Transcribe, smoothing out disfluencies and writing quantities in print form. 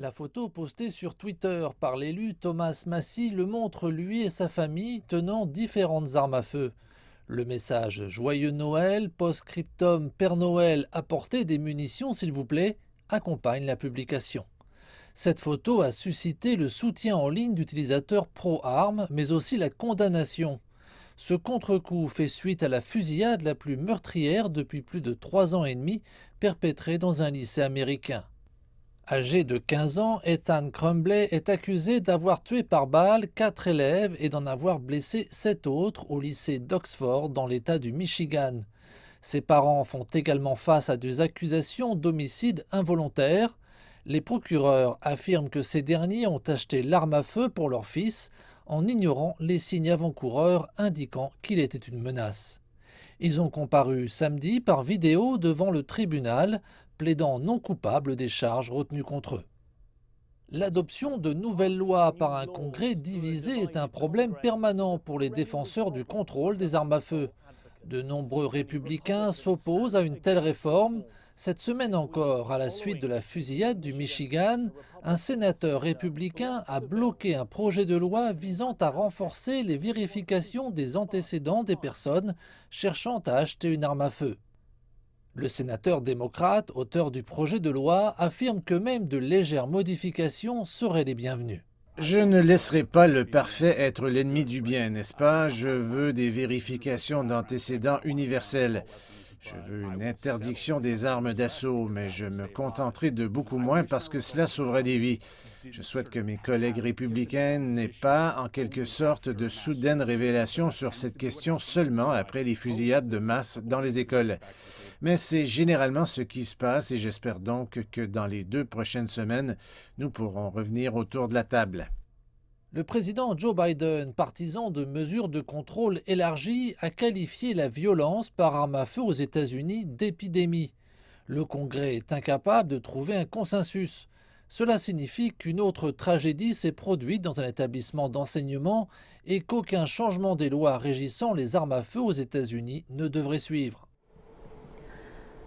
La photo postée sur Twitter par l'élu Thomas Massie le montre lui et sa famille tenant différentes armes à feu. Le message Joyeux Noël, post-scriptum Père Noël, apportez des munitions s'il vous plaît, accompagne la publication. Cette photo a suscité le soutien en ligne d'utilisateurs pro-armes, mais aussi la condamnation. Ce contre-coup fait suite à la fusillade la plus meurtrière depuis plus de 3 ans et demi, perpétrée dans un lycée américain. Âgé de 15 ans, Ethan Crumbley est accusé d'avoir tué par balle 4 élèves et d'en avoir blessé 7 autres au lycée d'Oxford dans l'État du Michigan. Ses parents font également face à des accusations d'homicide involontaire. Les procureurs affirment que ces derniers ont acheté l'arme à feu pour leur fils en ignorant les signes avant-coureurs indiquant qu'il était une menace. Ils ont comparu samedi par vidéo devant le tribunal, plaidant non coupables des charges retenues contre eux. L'adoption de nouvelles lois par un Congrès divisé est un problème permanent pour les défenseurs du contrôle des armes à feu. De nombreux républicains s'opposent à une telle réforme. Cette semaine encore, à la suite de la fusillade du Michigan, un sénateur républicain a bloqué un projet de loi visant à renforcer les vérifications des antécédents des personnes cherchant à acheter une arme à feu. Le sénateur démocrate, auteur du projet de loi, affirme que même de légères modifications seraient les bienvenues. Je ne laisserai pas le parfait être l'ennemi du bien, n'est-ce pas? Je veux des vérifications d'antécédents universelles. Je veux une interdiction des armes d'assaut, mais je me contenterai de beaucoup moins parce que cela sauverait des vies. Je souhaite que mes collègues républicains n'aient pas, en quelque sorte, de soudaines révélations sur cette question seulement après les fusillades de masse dans les écoles. Mais c'est généralement ce qui se passe et j'espère donc que dans les 2 prochaines semaines, nous pourrons revenir autour de la table. Le président Joe Biden, partisan de mesures de contrôle élargies, a qualifié la violence par arme à feu aux États-Unis d'épidémie. Le Congrès est incapable de trouver un consensus. Cela signifie qu'une autre tragédie s'est produite dans un établissement d'enseignement et qu'aucun changement des lois régissant les armes à feu aux États-Unis ne devrait suivre.